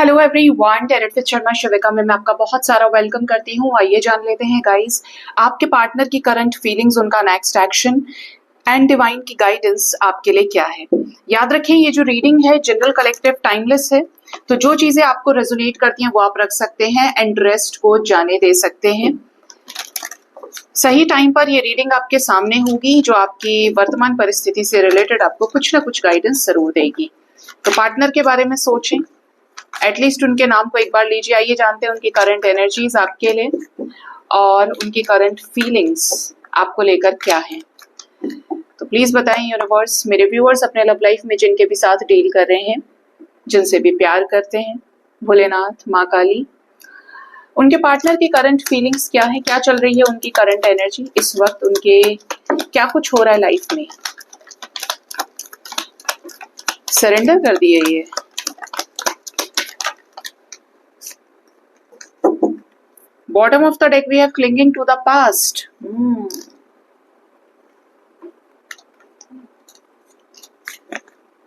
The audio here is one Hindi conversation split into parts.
Hello everyone, tarot with Sharma Shivika में मैं आपका बहुत सारा वेलकम करती हूँ। आइए जान लेते हैं गाइस, आपके पार्टनर की करंट फीलिंग्स, उनका नेक्स्ट एक्शन एंड डिवाइन की गाइडेंस आपके लिए क्या है। याद रखें, ये जो रीडिंग है जनरल, कलेक्टिव, टाइमलेस है, तो जो चीजें आपको रेजोनेट करती हैं वो आप रख सकते हैं एंड रेस्ट को जाने दे सकते हैं। सही टाइम पर ये रीडिंग आपके सामने होगी जो आपकी वर्तमान परिस्थिति से रिलेटेड आपको कुछ ना कुछ गाइडेंस जरूर देगी। तो पार्टनर के बारे में सोचें, एटलीस्ट उनके नाम को एक बार लीजिए। आइए जानते हैं उनकी करंट एनर्जीज आपके लिए और उनकी करंट फीलिंग्स आपको लेकर क्या है। तो प्लीज बताएं यूनिवर्स, मेरे व्यूअर्स अपने लव लाइफ में जिनके भी साथ डील कर रहे हैं, जिनसे भी प्यार करते हैं, भोलेनाथ, माँ काली, उनके पार्टनर की करंट फीलिंग्स क्या है, क्या चल रही है उनकी करंट एनर्जी इस वक्त, उनके क्या कुछ हो रहा है लाइफ में। सरेंडर कर दिए ये। Bottom of the deck we have clinging to the past.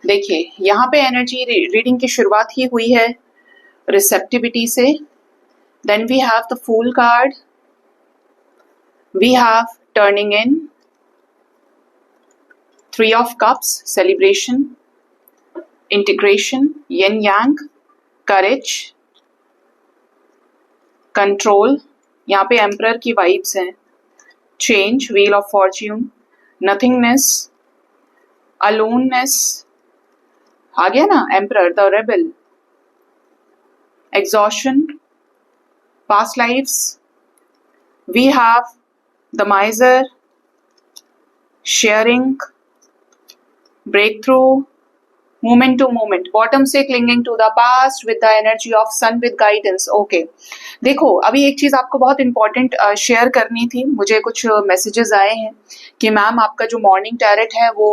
देखिए, यहाँ पे एनर्जी रीडिंग की शुरुआत ही हुई है रिसेप्टिविटी से। Then we have the Fool card. We have turning in, Three of Cups, celebration, integration, yin yang, courage, control, यहाँ पे एम्परर की वाइब्स हैं, change, wheel of fortune, nothingness, aloneness, आ गया ना emperor, the rebel, exhaustion, past lifes, we have the miser, sharing, breakthrough, moment to moment, bottom से clinging to the past with the energy of sun with guidance. Okay, देखो अभी एक चीज आपको बहुत इंपॉर्टेंट शेयर करनी थी। मुझे कुछ मैसेजेस आए हैं कि मैम आपका जो मॉर्निंग टैरेट है वो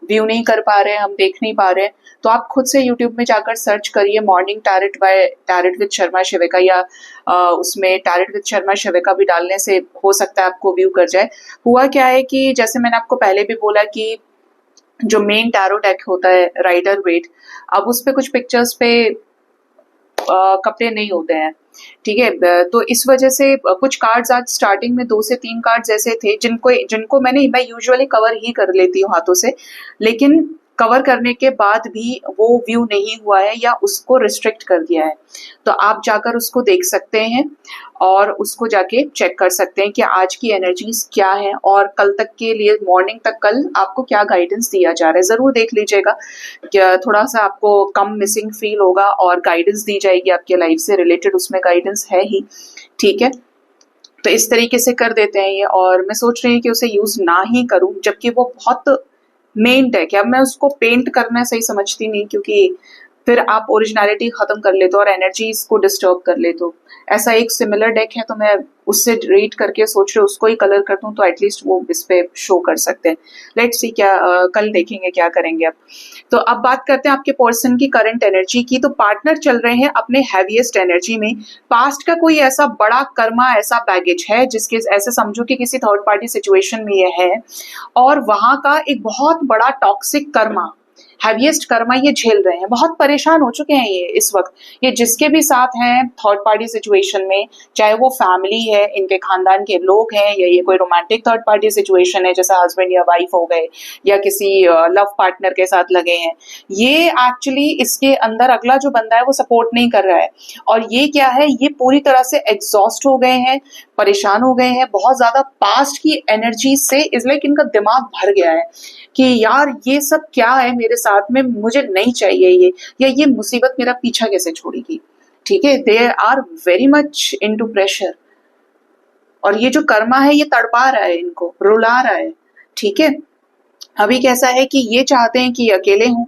व्यू नहीं कर पा रहे हैं, हम देख नहीं पा रहे हैं। तो आप खुद से यूट्यूब में जाकर सर्च करिए morning tarot by tarot with Sharma Shivika, या उसमें टैरेट विद शर्मा शिविका भी डालने से हो सकता है आपको व्यू कर जाए। हुआ क्या है कि जैसे मैंने आपको पहले भी बोला कि जो मेन टैरो डेक होता है राइडर वेट, अब उस पे कुछ पिक्चर्स पे कपड़े नहीं होते हैं, ठीक है। तो इस वजह से कुछ कार्ड्स आज स्टार्टिंग में 2 से 3 कार्ड्स ऐसे थे जिनको मैं यूजुअली कवर ही कर लेती हूँ हाथों से, लेकिन कवर करने के बाद भी वो व्यू नहीं हुआ है या उसको रिस्ट्रिक्ट कर दिया है। तो आप जाकर उसको देख सकते हैं और उसको जाके चेक कर सकते हैं कि आज की एनर्जीज क्या है और कल तक के लिए, मॉर्निंग तक कल आपको क्या गाइडेंस दिया जा रहा है। जरूर देख लीजिएगा, क्या थोड़ा सा आपको कम मिसिंग फील होगा और गाइडेंस दी जाएगी आपके लाइफ से रिलेटेड, उसमें गाइडेंस है ही, ठीक है। तो इस तरीके से कर देते हैं ये, और मैं सोच रही हूँ कि उसे यूज ना ही करूँ, जबकि वो बहुत मेन डेक है। अब मैं उसको पेंट करना सही समझती नहीं, क्योंकि फिर आप ओरिजिनलिटी खत्म कर लेते हो और एनर्जीज को डिस्टर्ब कर लेते हो। ऐसा एक सिमिलर डेक है तो मैं उससे रीड करके सोच रही हूँ उसको ही कलर कर दूं, तो एटलीस्ट वो इस पे शो कर सकते हैं। लेट्स सी क्या कल देखेंगे क्या करेंगे। अब तो अब बात करते हैं आपके पर्सन की करंट एनर्जी की। तो पार्टनर चल रहे हैं अपने हैवीएस्ट एनर्जी में। पास्ट का कोई ऐसा बड़ा कर्मा, ऐसा बैगेज है जिसके, ऐसे समझो कि किसी थर्ड पार्टी सिचुएशन में ये है और वहां का एक बहुत बड़ा टॉक्सिक कर्मा, हैवीएस्ट कर्मा ये झेल रहे हैं। बहुत परेशान हो चुके हैं ये इस वक्त। ये जिसके भी साथ हैं थर्ड पार्टी सिचुएशन में, चाहे वो फैमिली है, इनके खानदान के लोग हैं, या ये कोई रोमांटिक थर्ड पार्टी सिचुएशन है जैसे हस्बैंड या वाइफ हो गए, या किसी लव पार्टनर के साथ लगे हैं, ये एक्चुअली इसके अंदर अगला जो बंदा है वो सपोर्ट नहीं कर रहा है। और ये क्या है, ये पूरी तरह से एग्जॉस्ट हो गए हैं, परेशान हो गए हैं बहुत ज्यादा पास्ट की एनर्जी से। इज लाइक इनका दिमाग भर गया है कि यार ये सब क्या है मेरे साथ में, मुझे नहीं चाहिए ये, या ये मुसीबत मेरा पीछा कैसे छोड़ेगी, ठीक है। They are very much into pressure, और ये जो कर्मा है ये तड़पा रहा है, इनको रुला रहा है, ठीक है। अभी कैसा है कि ये चाहते हैं कि अकेले हों।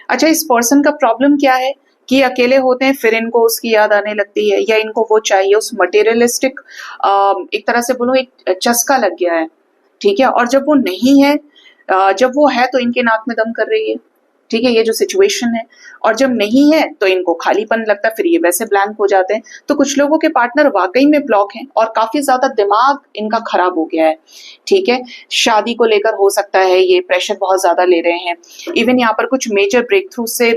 अच्छा, इस पर्सन का प्रॉब्लम क्या है कि अकेले होते हैं फिर इनको उसकी याद आने लगती है, या इनको वो चाहिए, उस मटेरियलिस्टिक एक तरह से बोलो एक चस्का लग गया है, ठीक है। और जब वो नहीं है, जब वो है तो इनके नाक में दम कर रही है, ठीक है, ये जो सिचुएशन है। और जब नहीं है तो इनको खालीपन लगता है, फिर ये वैसे ब्लैंक हो जाते हैं। तो कुछ लोगों के पार्टनर वाकई में ब्लॉक हैं और काफी ज्यादा दिमाग इनका खराब हो गया है। ठीक है, शादी को लेकर हो सकता है ये प्रेशर बहुत ज्यादा ले रहे हैं, इवन यहाँ पर कुछ मेजर ब्रेक थ्रू से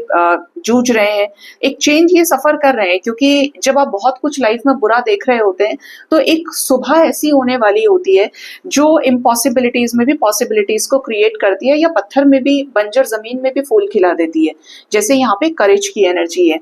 जूझ रहे हैं, एक चेंज ये सफर कर रहे हैं। क्योंकि जब आप बहुत कुछ लाइफ में बुरा देख रहे होते हैं तो एक सुबह ऐसी होने वाली होती है जो इम्पॉसिबिलिटीज में भी पॉसिबिलिटीज को क्रिएट करती है, या पत्थर में भी, बंजर जमीन में भी फूल खिला देती है, जैसे यहाँ पे करेज की एनर्जी है।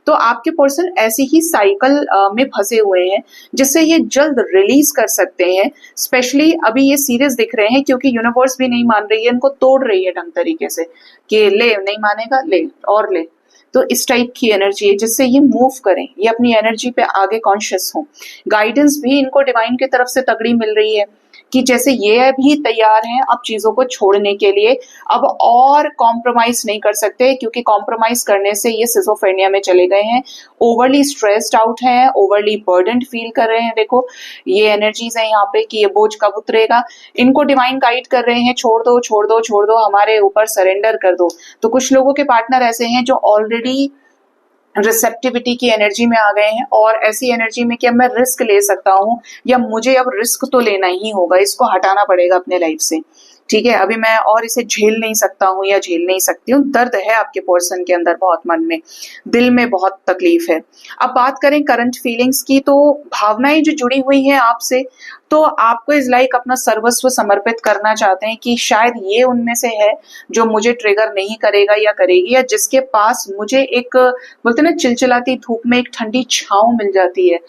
तो आपके पर्सन ऐसी ही साइकिल में फंसे हुए हैं जिससे ये जल्द रिलीज कर सकते हैं। स्पेशली अभी ये सीरियस दिख रहे हैं क्योंकि यूनिवर्स भी नहीं मान रही है, इनको तोड़ रही है ढंग तरीके से कि ले, नहीं मानेगा, ले और ले। तो इस टाइप की एनर्जी है जिससे ये मूव करें, ये अपनी एनर्जी पे आगे कॉन्शियस हो। गाइडेंस भी इनको डिवाइन की तरफ से तगड़ी मिल रही है कि जैसे ये भी तैयार हैं अब चीजों को छोड़ने के लिए, अब और कॉम्प्रोमाइज नहीं कर सकते, क्योंकि कॉम्प्रोमाइज करने से ये सिजोफ्रेनिया में चले गए हैं, ओवरली स्ट्रेस्ड आउट हैं, ओवरली बर्डन्ड फील कर रहे हैं। देखो ये एनर्जीज है यहाँ पे कि ये बोझ कब उतरेगा, इनको डिवाइन गाइड कर रहे हैं, छोड़ दो छोड़ दो छोड़ दो, हमारे ऊपर सरेंडर कर दो। तो कुछ लोगों के पार्टनर ऐसे हैं जो ऑलरेडी रिसेप्टिविटी की एनर्जी में आ गए हैं और ऐसी एनर्जी में कि अब मैं रिस्क ले सकता हूँ, या मुझे अब रिस्क तो लेना ही होगा, इसको हटाना पड़ेगा अपने लाइफ से। ठीक है, अभी मैं और इसे झेल नहीं सकता हूँ या झेल नहीं सकती हूँ। दर्द है आपके पर्सन के अंदर बहुत, मन में, दिल में बहुत तकलीफ है। अब बात करें करंट फीलिंग्स की, तो भावनाएं जो जुड़ी हुई हैं आपसे, तो आपको इस लाइक अपना सर्वस्व समर्पित करना चाहते हैं कि शायद ये उनमें से है जो मुझे ट्रिगर नहीं करेगा या करेगी, या जिसके पास मुझे एक, बोलते ना, चिलचिलाती धूप में एक ठंडी छांव मिल जाती है,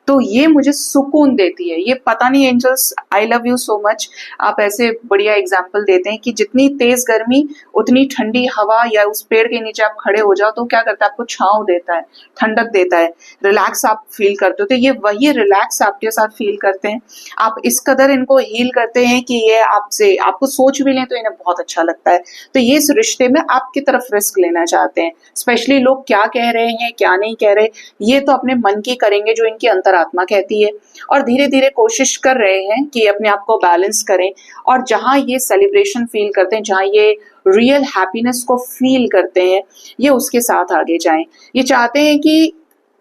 तो ये मुझे सुकून देती है। ये पता नहीं angels, I love you so much, आप ऐसे बढ़िया एग्जाम्पल देते हैं कि जितनी तेज गर्मी उतनी ठंडी हवा, या उस पेड़ के नीचे आप खड़े हो जाओ तो क्या करता है, आपको छांव देता है, ठंडक देता है, रिलैक्स आप फील करते हो। तो ये वही रिलैक्स आपके साथ फील करते हैं। आप इस कदर इनको हील करते हैं कि ये आपसे, आपको सोच भी लें तो इन्हें बहुत अच्छा लगता है। तो ये इस रिश्ते में आपकी तरफ रिस्क लेना चाहते हैं। स्पेशली लोग क्या कह रहे हैं क्या नहीं कह रहे, ये तो अपने मन की करेंगे जो इनकी अंतरात्मा कहती है, और धीरे धीरे कोशिश कर रहे हैं कि अपने आप को बैलेंस करें, और जहां ये सेलिब्रेशन फील करते हैं, जहां ये रियल हैप्पीनेस को फील करते हैं, ये उसके साथ आगे जाएं। ये चाहते हैं कि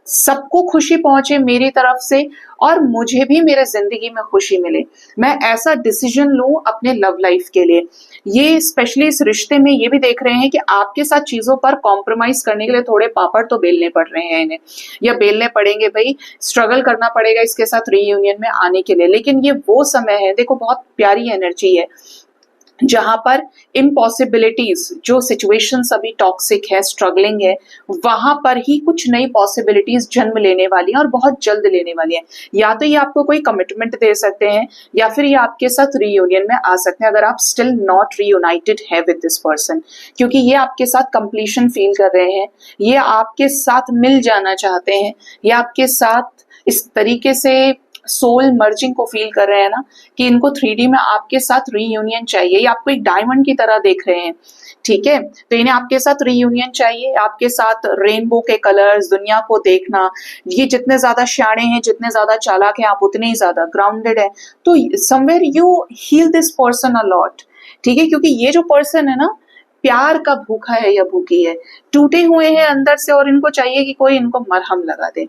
सबको खुशी पहुंचे मेरी तरफ से, और मुझे भी मेरे जिंदगी में खुशी मिले। मैं ऐसा डिसीजन लूं अपने लव लाइफ के लिए। ये स्पेशली इस रिश्ते में ये भी देख रहे हैं कि आपके साथ चीजों पर कॉम्प्रोमाइज करने के लिए थोड़े पापड़ तो बेलने पड़ रहे हैं इन्हें, या बेलने पड़ेंगे भाई, स्ट्रगल करना पड़ेगा इसके साथ रीयूनियन में आने के लिए। लेकिन ये वो समय है, देखो बहुत प्यारी एनर्जी है, जहां पर इम्पॉसिबिलिटीज, जो सिचुएशंस अभी टॉक्सिक है, स्ट्रगलिंग है, वहां पर ही कुछ नई पॉसिबिलिटीज जन्म लेने वाली हैं और बहुत जल्द लेने वाली हैं। या तो ये आपको कोई कमिटमेंट दे सकते हैं, या फिर ये आपके साथ रीयूनियन में आ सकते हैं अगर आप स्टिल नॉट रीयूनाइटेड है विद दिस पर्सन, क्योंकि ये आपके साथ कंप्लीशन फील कर रहे हैं, ये आपके साथ मिल जाना चाहते हैं, ये आपके साथ इस तरीके से सोल मर्जिंग को फील कर रहे हैं ना, कि इनको 3D में आपके साथ रीयूनियन चाहिए। ये आपको एक डायमंड की तरह देख रहे हैं, ठीक है, तो इन्हें आपके साथ रीयूनियन चाहिए, आपके साथ रेनबो के कलर्स, दुनिया को देखना। ये जितने ज्यादा शाणे हैं, जितने ज्यादा चालाक हैं, आप उतने ही ज्यादा ग्राउंडेड है। तो somewhere you heal this person a lot, ठीक है, क्योंकि ये जो पर्सन है ना, प्यार का भूखा है या भूखी है, टूटे हुए हैं अंदर से, और इनको चाहिए कि कोई इनको मरहम लगा दे।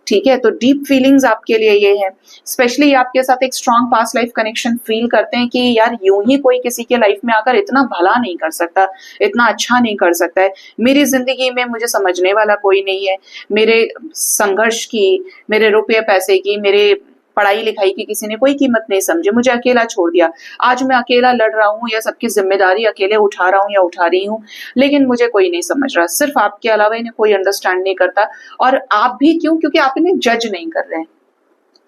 ठीक है, तो डीप फीलिंग्स आपके लिए ये है। स्पेशली आपके साथ एक strong past life connection feel करते हैं कि यार यूं ही कोई किसी के लाइफ में आकर इतना भला नहीं कर सकता, इतना अच्छा नहीं कर सकता है, मेरी जिंदगी में मुझे समझने वाला कोई नहीं है, मेरे संघर्ष की, मेरे रुपये पैसे की, मेरे पढ़ाई लिखाई की किसी ने कोई कीमत नहीं समझी, मुझे अकेला छोड़ दिया। आज मैं अकेला लड़ रहा हूँ, या सबकी जिम्मेदारी अकेले उठा रहा हूँ या उठा रही हूँ, लेकिन मुझे कोई नहीं समझ रहा, सिर्फ आपके अलावा इन्हें कोई अंडरस्टैंड नहीं करता। और आप भी क्यों, क्योंकि आप इन्हें जज नहीं कर रहे हैं,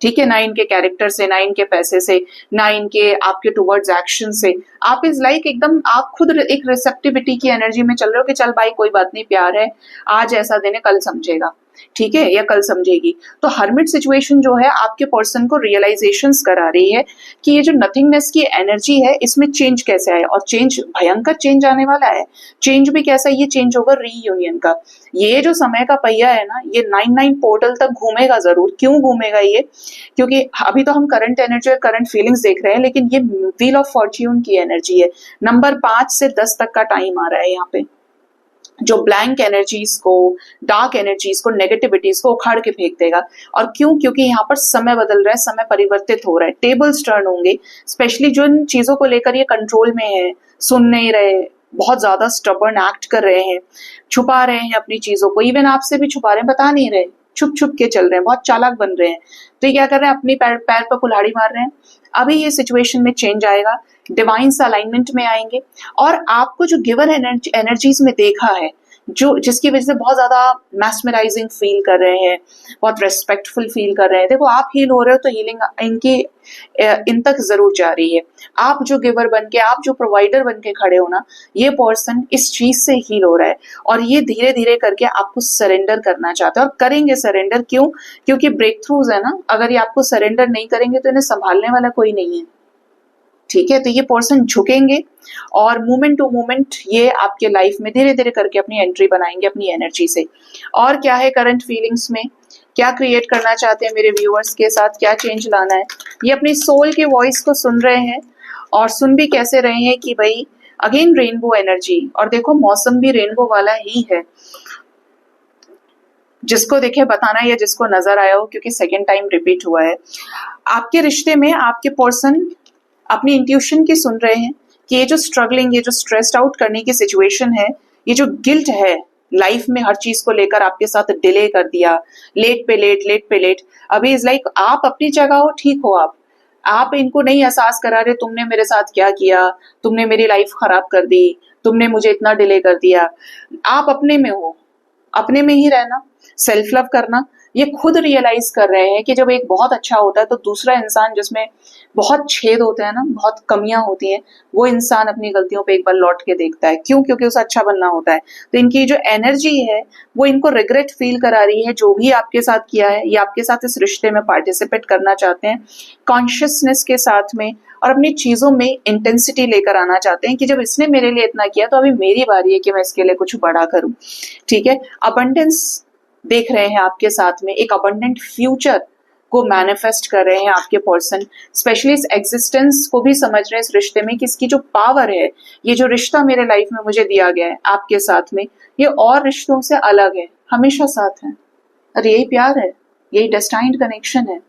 ठीक है, ना इनके कैरेक्टर से, ना इनके पैसे से, ना इनके आपके टुवर्ड्स एक्शन से। आप इस लाइक एकदम, आप खुद एक रिसेप्टिविटी की एनर्जी में चल रहे हो कि चल भाई कोई बात नहीं, प्यार है, आज ऐसा दिन है, कल समझेगा, ठीक है, या कल समझेगी। तो हर्मिट सिचुएशन जो है आपके पर्सन को रियलाइजेशंस करा रही है कि ये जो नथिंगनेस की एनर्जी है, इसमें चेंज कैसे आए, और चेंज, भयंकर चेंज आने वाला है। चेंज भी कैसा, ये चेंज होगा रीयूनियन का। ये जो समय का पहिया है ना, ये 9-9 पोर्टल तक घूमेगा जरूर। क्यों घूमेगा ये, क्योंकि अभी तो हम करंट एनर्जी और करंट फीलिंग्स देख रहे हैं, लेकिन ये व्हील ऑफ फॉर्च्यून की एनर्जी है। नंबर 5 से 10 तक का टाइम आ रहा है यहाँ पे, जो ब्लैंक एनर्जीज को, डार्क एनर्जीज को, नेगेटिविटीज को उखाड़ के फेंक देगा। और क्यों? क्योंकि यहाँ पर समय बदल रहा है, समय परिवर्तित हो रहा है, टेबल्स टर्न होंगे। स्पेशली जो इन चीजों को लेकर ये कंट्रोल में है, सुन नहीं रहे, बहुत ज्यादा स्टबर्न एक्ट कर रहे हैं, छुपा रहे हैं अपनी चीजों को, इवन आपसे भी छुपा रहे हैं, बता नहीं रहे, छुप छुप के चल रहे हैं, बहुत चालाक बन रहे हैं। तो ये क्या कर रहे हैं? अपनी पैर पर कुल्हाड़ी मार रहे हैं। अभी ये सिचुएशन में चेंज आएगा, डिवाइन अलाइनमेंट में आएंगे, और आपको जो गिवन एनर्जीज में देखा है, जो जिसकी वजह से बहुत ज्यादा मैस्मराइजिंग फील कर रहे हैं, बहुत रेस्पेक्टफुल फील कर रहे हैं, देखो आप हील हो रहे हो तो हीलिंग इनकी इन तक जरूर जा रही है। आप जो गिवर बन के, आप जो प्रोवाइडर बन के खड़े हो ना, ये पर्सन इस चीज से हील हो रहा है, और ये धीरे धीरे करके आपको सरेंडर करना चाहते हैं, और करेंगे सरेंडर। क्यों? क्योंकि ब्रेक थ्रूज है ना, अगर ये आपको सरेंडर नहीं करेंगे तो इन्हें संभालने वाला कोई नहीं है। ठीक है, तो ये पर्सन झुकेंगे और मोमेंट टू मोमेंट ये आपके लाइफ में धीरे धीरे करके अपनी एंट्री बनाएंगे अपनी एनर्जी से। और क्या है करंट फीलिंग्स में, क्या क्रिएट करना चाहते हैं मेरे व्यूअर्स के साथ, क्या चेंज लाना है? ये अपनी सोल के वॉइस को सुन रहे हैं, और सुन भी कैसे रहे हैं कि भाई अगेन रेनबो एनर्जी, और देखो मौसम भी रेनबो वाला ही है। जिसको देखे बताना, या जिसको नजर आया हो, क्योंकि सेकेंड टाइम रिपीट हुआ है। आपके रिश्ते में आपके पर्सन अपनी इंट्यूशन की सुन रहे हैं कि ये जो स्ट्रगलिंग, ये जो स्ट्रेस्ड आउट करने की सिचुएशन है, ये जो गिल्ट है लाइफ में हर चीज को लेकर आपके साथ डिले कर दिया, लेट पे लेट, अभी इज लाइक आप अपनी जगह हो, ठीक हो आप इनको नहीं एहसास करा रहे तुमने मेरे साथ क्या किया, तुमने मेरी लाइफ खराब कर दी, तुमने मुझे इतना डिले कर दिया। आप अपने में हो, अपने में ही रहना, सेल्फ लव करना। ये खुद रियलाइज कर रहे हैं कि जब एक बहुत अच्छा होता है तो दूसरा इंसान जिसमें बहुत छेद होते हैं ना, बहुत कमियां होती हैं, वो इंसान अपनी गलतियों पे एक बार लौट के देखता है। क्यों? क्योंकि उसे अच्छा बनना होता है। तो इनकी जो एनर्जी है वो इनको रिग्रेट फील करा रही है, जो भी आपके साथ किया है, ये आपके साथ इस रिश्ते में पार्टिसिपेट करना चाहते हैं कॉन्शियसनेस के साथ में, और अपनी चीजों में इंटेंसिटी लेकर आना चाहते हैं कि जब इसने मेरे लिए इतना किया तो अभी मेरी बारी है कि मैं इसके लिए कुछ बड़ा करूं। ठीक है, अबंडेंस देख रहे हैं आपके साथ में, एक अबंडेंट फ्यूचर को मैनिफेस्ट कर रहे हैं आपके पर्सन। स्पेशली इस एग्जिस्टेंस को भी समझ रहे हैं इस रिश्ते में कि इसकी जो पावर है, ये जो रिश्ता मेरे लाइफ में मुझे दिया गया है आपके साथ में, ये और रिश्तों से अलग है, हमेशा साथ है। और यही प्यार है, यही डेस्टाइन्ड कनेक्शन है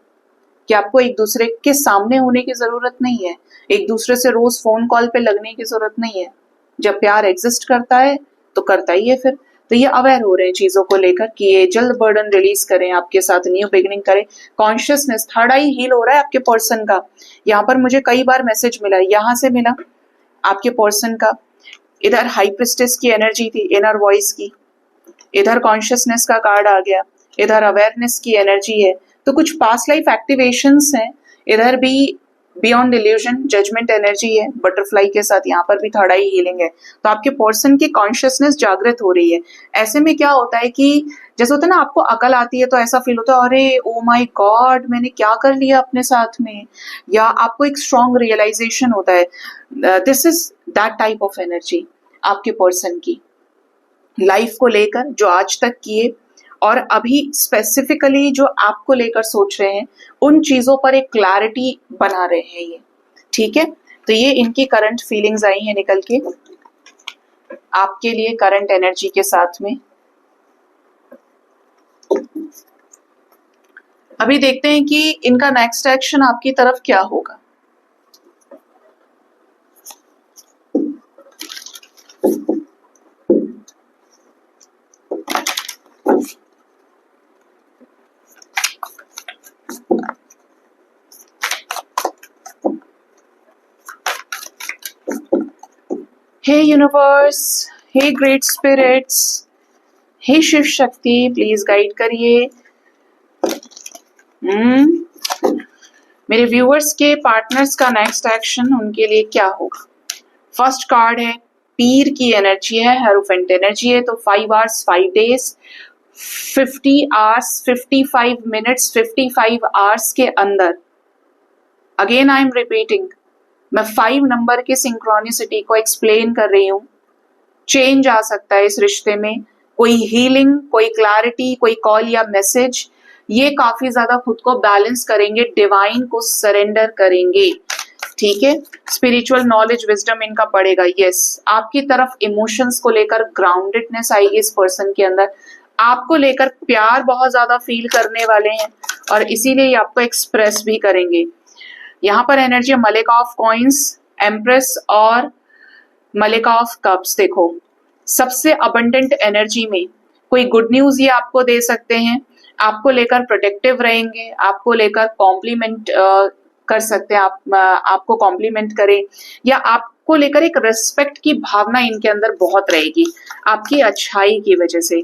कि आपको एक दूसरे के सामने होने की जरूरत नहीं है, एक दूसरे से रोज फोन कॉल पे लगने की जरूरत नहीं है। जब प्यार एग्जिस्ट करता है तो करता ही है फिर। तो ये अवेयर हो रहे हैं चीजों को लेकर कि ये जल्द बर्डन रिलीज करें, आपके साथ न्यू बिगिनिंग करें। कॉन्शियसनेस, थर्ड आई हील हो रहा है आपके पर्सन का। यहाँ पर मुझे कई बार मैसेज मिला, यहाँ से मिला आपके पर्सन का, इधर हाई प्रिस्टेस की एनर्जी थी, इनर वॉइस की, इधर कॉन्शियसनेस का कार्ड आ गया, इधर अवेयरनेस की एनर्जी है। तो कुछ पास्ट लाइफ एक्टिवेशंस हैं, इधर भी बियॉन्ड इल्यूजन जजमेंट एनर्जी है, बटरफ्लाई के साथ यहाँ पर भी थर्ड आई हीलिंग है। तो आपके पर्सन की कॉन्शियसनेस जागृत हो रही है। ऐसे में क्या होता है कि जैसे होता है ना, आपको अकल आती है तो ऐसा फील होता है अरे ओ माय गॉड मैंने क्या कर लिया अपने साथ में, या आपको एक स्ट्रॉन्ग रियलाइजेशन होता है। This is that type of energy आपके पर्सन की लाइफ को लेकर, जो आज तक किए और अभी स्पेसिफिकली जो आपको लेकर सोच रहे हैं, उन चीजों पर एक क्लैरिटी बना रहे हैं ये। ठीक है, तो ये इनकी करंट फीलिंग्स आई हैं निकल के आपके लिए करंट एनर्जी के साथ में। अभी देखते हैं कि इनका नेक्स्ट एक्शन आपकी तरफ क्या होगा। हे universe, hey great spirits, hey Shiv Shakti, please guide करिए मेरे व्यूअर्स के पार्टनर्स का नेक्स्ट एक्शन उनके लिए क्या होगा। फर्स्ट कार्ड है पीर की एनर्जी है, हेरोफेंट एनर्जी है। तो 5 hours 5 days 50 hours 55 minutes 55 hours के अंदर, अगेन आई एम रिपीटिंग, मैं 5 नंबर के सिंक्रोनिसिटी को एक्सप्लेन कर रही हूं। चेंज आ सकता है इस रिश्ते में, कोई हीलिंग, कोई क्लैरिटी, कोई कॉल या मैसेज। ये काफी ज्यादा खुद को बैलेंस करेंगे, डिवाइन को सरेंडर करेंगे। ठीक है। स्पिरिचुअल नॉलेज विजडम इनका बढ़ेगा। यस, आपकी तरफ इमोशंस को लेकर ग्राउंडेडनेस आएगी इस पर्सन के अंदर, आपको लेकर प्यार बहुत ज्यादा फील करने वाले हैं और इसीलिए आपको एक्सप्रेस भी करेंगे। यहाँ पर एनर्जी मलिका ऑफ कॉइंस, एम्प्रेस और मलिका ऑफ कप्स। देखो, सबसे अबंडेंट एनर्जी में कोई गुड न्यूज ये आपको दे सकते हैं, आपको लेकर प्रोटेक्टिव रहेंगे, आपको लेकर कॉम्प्लीमेंट कर सकते हैं, आपको कॉम्प्लीमेंट करें या आपको लेकर एक रिस्पेक्ट की भावना इनके अंदर बहुत रहेगी आपकी अच्छाई की वजह से।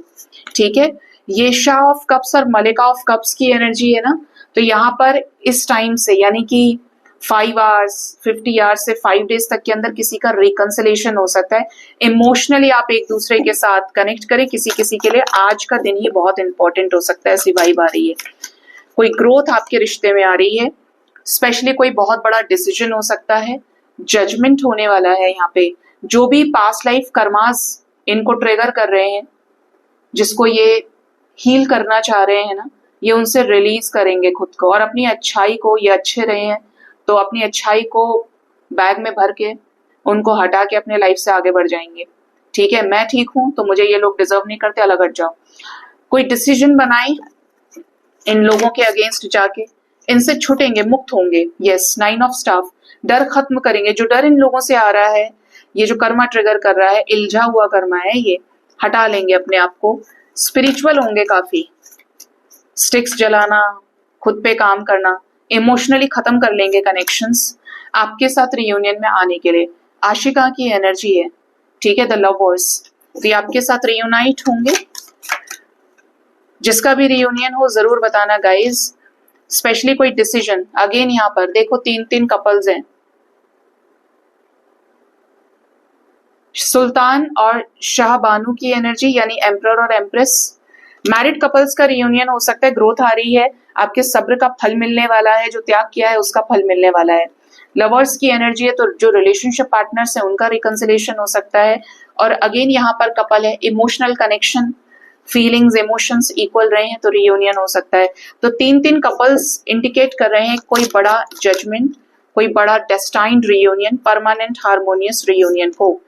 ठीक है, ये शाह ऑफ कप्स और मलिका ऑफ कप्स की एनर्जी है ना, तो यहाँ पर इस टाइम से यानी कि 5 आवर्स 50 आवर्स से 5 डेज तक के अंदर किसी का रिकंसिलेशन हो सकता है। इमोशनली आप एक दूसरे के साथ कनेक्ट करें। किसी किसी के लिए आज का दिन ही बहुत इंपॉर्टेंट हो सकता है, ऐसी वाइब आ रही है। कोई ग्रोथ आपके रिश्ते में आ रही है, स्पेशली कोई बहुत बड़ा डिसीजन हो सकता है, जजमेंट होने वाला है। यहाँ पे जो भी पास्ट लाइफ कर्मास इनको ट्रिगर कर रहे हैं, जिसको ये हील करना चाह रहे हैं ना, ये उनसे रिलीज करेंगे खुद को और अपनी अच्छाई को, ये अच्छे रहे हैं तो अपनी अच्छाई को बैग में भर के उनको हटा के अपने लाइफ से आगे बढ़ जाएंगे। ठीक है, मैं ठीक हूं तो मुझे ये लोग डिजर्व नहीं करते, अलग हट जाओ। कोई डिसीजन बनाए इन लोगों के अगेंस्ट जाके, इनसे छूटेंगे, मुक्त होंगे। यस, 9 ऑफ स्टाफ, डर खत्म करेंगे। जो डर इन लोगों से आ रहा है, ये जो कर्मा ट्रिगर कर रहा है, इल्झा हुआ कर्मा है, ये हटा लेंगे अपने आप को। स्पिरिचुअल होंगे काफी, स्टिक्स जलाना, खुद पे काम करना, इमोशनली खत्म कर लेंगे कनेक्शंस आपके साथ रियूनियन में आने के लिए। आशिका की एनर्जी है, ठीक है, द लवर्स, तो ये आपके साथ रियूनाइट होंगे। जिसका भी रियूनियन हो जरूर बताना गाइज। स्पेशली कोई डिसीजन, अगेन यहाँ पर देखो 3 कपल्स हैं, सुल्तान और शाहबानू की एनर्जी यानी एम्परर और एम्प्रेस। मैरिड कपल्स का रियूनियन हो सकता है, ग्रोथ आ रही है, आपके सब्र का फल मिलने वाला है, जो त्याग किया है उसका फल मिलने वाला है। लवर्स की एनर्जी है, तो जो रिलेशनशिप पार्टनर्स है उनका रिकंसिलेशन हो सकता है। और अगेन यहाँ पर कपल है, emotional connection, feelings emotions equal रहे हैं तो रियूनियन हो सकता है। तो 3 कपल्स इंडिकेट कर रहे हैं कोई बड़ा जजमेंट, कोई बड़ा destined reunion, permanent harmonious reunion हो।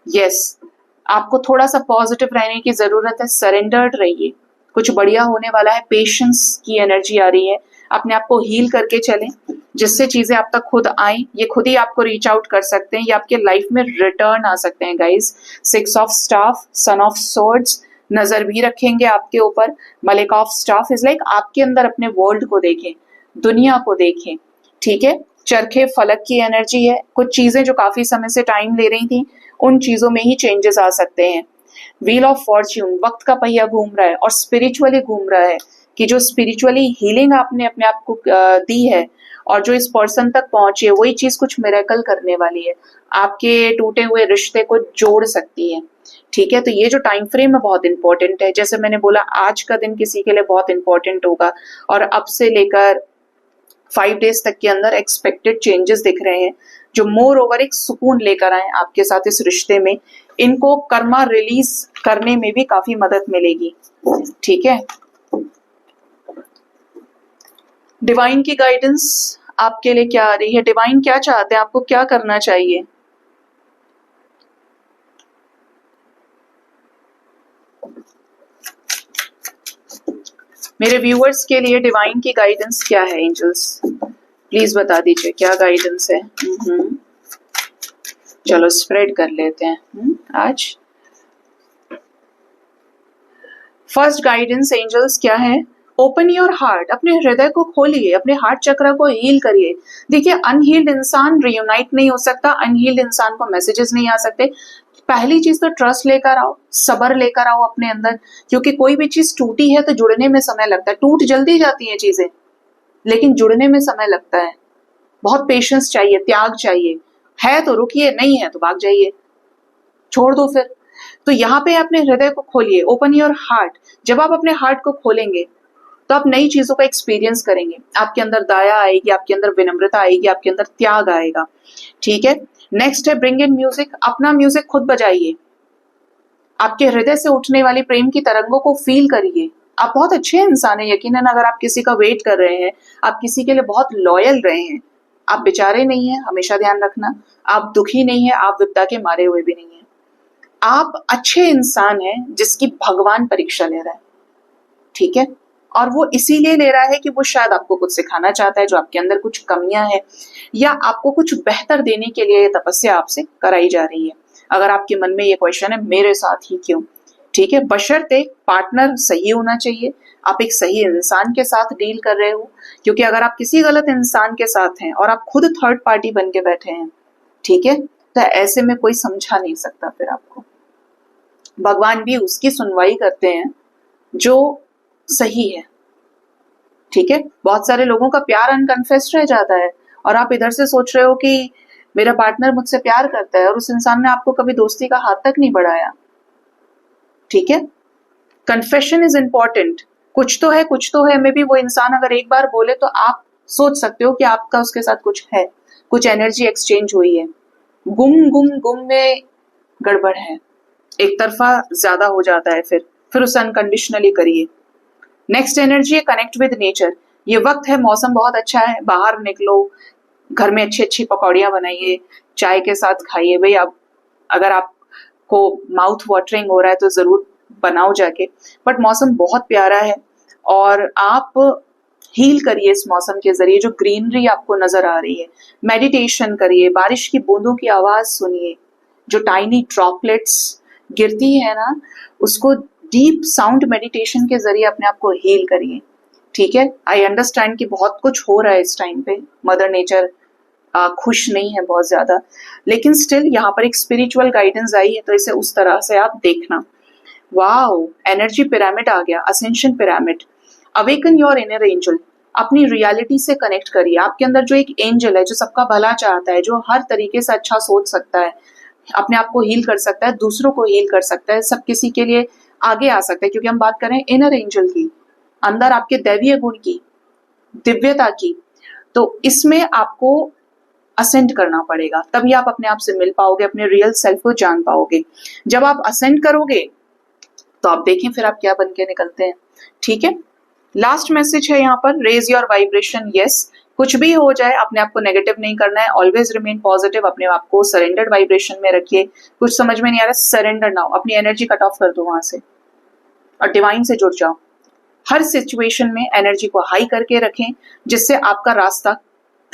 यस, आपको थोड़ा सा पॉजिटिव रहने की जरूरत है, सरेंडर्ड रहिए, कुछ बढ़िया होने वाला है। पेशेंस की एनर्जी आ रही है, अपने आप को हील करके चलें, जिससे चीजें आप तक खुद आए। ये खुद ही आपको रीच आउट कर सकते हैं, ये आपके लाइफ में रिटर्न आ सकते हैं guys. 6 of staff, son of swords, नजर भी रखेंगे आपके ऊपर। मलिका ऑफ स्टाफ इज लाइक आपके अंदर अपने वर्ल्ड को देखें, दुनिया को देखें। ठीक है, चरखे फलक की एनर्जी है, कुछ चीजें जो काफी समय से टाइम ले रही थी उन चीजों में ही चेंजेस आ सकते हैं। व्हील ऑफ फॉर्च्यून, वक्त का पहिया घूम रहा है और स्पिरिचुअली घूम रहा है कि जो स्पिरिचुअली हीलिंग आपने अपने आप को दी है और जो इस पर्सन तक पहुंचे, वही चीज कुछ मिरेकल करने वाली है, आपके टूटे हुए रिश्ते को जोड़ सकती है। ठीक है, तो ये जो टाइम फ्रेम है बहुत इंपॉर्टेंट है। जैसे मैंने बोला, आज का दिन किसी के लिए बहुत इंपॉर्टेंट होगा और अब से लेकर 5 डेज तक के अंदर एक्सपेक्टेड चेंजेस दिख रहे हैं, जो मोर ओवर एक सुकून लेकर आए आपके साथ इस रिश्ते में। इनको कर्मा रिलीज करने में भी काफी मदद मिलेगी। ठीक है, डिवाइन की गाइडेंस आपके लिए क्या आ रही है? डिवाइन क्या चाहते हैं, आपको क्या करना चाहिए? मेरे व्यूअर्स के लिए डिवाइन की गाइडेंस क्या है? एंजल्स प्लीज बता दीजिए क्या गाइडेंस है। चलो स्प्रेड कर लेते हैं आज। फर्स्ट गाइडेंस एंजल्स क्या है? ओपन योर हार्ट, अपने हृदय को खोलिए, अपने हार्ट चक्र को हील करिए। देखिए, अनहील्ड इंसान रियूनाइट नहीं हो सकता, अनहील्ड इंसान को मैसेजेस नहीं आ सकते। पहली चीज तो ट्रस्ट लेकर आओ, सब्र लेकर आओ अपने अंदर, क्योंकि कोई भी चीज टूटी है तो जुड़ने में समय लगता है। टूट जल्दी जाती है चीजें, लेकिन जुड़ने में समय लगता है। बहुत पेशेंस चाहिए, त्याग चाहिए। है तो रुकिए, नहीं है तो भाग जाइए, छोड़ दो फिर। तो यहाँ पे अपने हृदय को खोलिए, ओपन योर हार्ट। जब आप अपने हार्ट को खोलेंगे तो आप नई चीजों का एक्सपीरियंस करेंगे। आपके अंदर दया आएगी, आपके अंदर विनम्रता आएगी, आपके अंदर त्याग आएगा। ठीक है, नेक्स्ट है ब्रिंग इन म्यूजिक। अपना म्यूजिक खुद बजाइए, आपके हृदय से उठने वाली प्रेम की तरंगों को फील करिए। आप बहुत अच्छे इंसान हैं, यकीनन अगर आप किसी का वेट कर रहे हैं, आप किसी के लिए बहुत लॉयल रहे हैं, आप बेचारे नहीं है, हमेशा ध्यान रखना। आप दुखी नहीं है, आप विपदा के मारे हुए भी नहीं है। आप अच्छे इंसान हैं जिसकी भगवान परीक्षा ले रहा है, ठीक है। और वो इसीलिए ले रहा है कि वो शायद आपको कुछ सिखाना चाहता है, जो आपके अंदर कुछ कमियां हैं, या आपको कुछ बेहतर देने के लिए ये तपस्या आपसे कराई जा रही है। अगर आपके मन में ये क्वेश्चन है मेरे साथ ही क्यों, ठीक है, बशर्ते पार्टनर सही होना चाहिए, आप एक सही इंसान के साथ डील कर रहे हो। क्योंकि अगर आप किसी गलत इंसान के साथ हैं और आप खुद थर्ड पार्टी बन के बैठे हैं, ठीक है, तो ऐसे में कोई समझा नहीं सकता फिर आपको। भगवान भी उसकी सुनवाई करते हैं जो सही है, ठीक है। बहुत सारे लोगों का प्यार अनकन्फेस्ड रह जाता है और आप इधर से सोच रहे हो कि मेरा पार्टनर मुझसे प्यार करता है, और उस इंसान ने आपको कभी दोस्ती का हाथ तक नहीं बढ़ाया, ठीक है। Confession is important. कुछ तो है, कुछ तो है, मे बी वो इंसान अगर एक बार बोले तो आप सोच सकते हो कि आपका उसके साथ कुछ है, कुछ एनर्जी एक्सचेंज हुई है। गुम में गड़बड़ है, एक तरफा ज्यादा हो जाता है, फिर उसे अनकंडीशनली करिए। नेक्स्ट एनर्जी है कनेक्ट विद नेचर। ये वक्त है, मौसम बहुत अच्छा है, बाहर निकलो, घर में अच्छी अच्छी पकौड़ियाँ बनाइए, चाय के साथ खाइए। भाई आप अगर आपको माउथ वाटरिंग हो रहा है तो जरूर बनाओ जाके, बट मौसम बहुत प्यारा है और आप हील करिए इस मौसम के जरिए। जो ग्रीनरी आपको नजर आ रही है, मेडिटेशन करिए, बारिश की बूंदों की आवाज सुनिए, जो टाइनी ड्रॉपलेट्स गिरती है ना, उसको डीप साउंड मेडिटेशन के जरिए अपने आप को हील करिए, ठीक है। आई अंडरस्टैंड कि बहुत कुछ हो रहा है इस टाइम पे, मदर नेचर खुश नहीं है बहुत ज्यादा, लेकिन स्टिल यहाँ पर एक स्पिरिचुअल गाइडेंस आई है, तो इसे उस तरह से आप देखना। वाओ, एनर्जी पिरामिड आ गया, ascension pyramid. Awaken your inner angel, अपनी रियलिटी से कनेक्ट करिए। आपके अंदर जो एक एंजल है, जो सबका भला चाहता है, जो हर तरीके से अच्छा सोच सकता है, अपने आप को हील कर सकता है, दूसरों को हील कर सकता है, सब किसी के लिए आगे आ सकता है। क्योंकि हम बात करें इनर एंजल की, अंदर आपके दैवीय गुण की, दिव्यता की, तो इसमें आपको असेंड करना पड़ेगा, तभी आप अपने आप से मिल पाओगे, अपने रियल सेल्फ को जान पाओगे। जब आप असेंड करोगे तो आप देखें फिर आप क्या बन के निकलते हैं, ठीक है। लास्ट मैसेज है यहाँ पर, रेज योर वाइब्रेशन। यस, कुछ भी हो जाए अपने आप को नेगेटिव नहीं करना है, ऑलवेज रिमेन पॉजिटिव, अपने आप को सरेंडर्ड वाइब्रेशन में रखिए। कुछ समझ में नहीं आ रहा, सरेंडर नाउ, अपनी एनर्जी कट ऑफ कर दो वहां से और डिवाइन से जुड़ जाओ। हर सिचुएशन में एनर्जी को हाई करके रखें, जिससे आपका रास्ता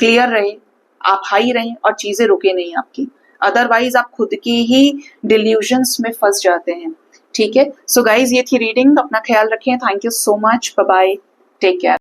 क्लियर रहे, आप हाई रहें और चीजें रुके नहीं आपकी। अदरवाइज आप खुद की ही डिल्यूजन्स में फंस जाते हैं, ठीक है। सो गाइज, ये थी रीडिंग, अपना ख्याल रखें। Thank you so much, bye bye, take care.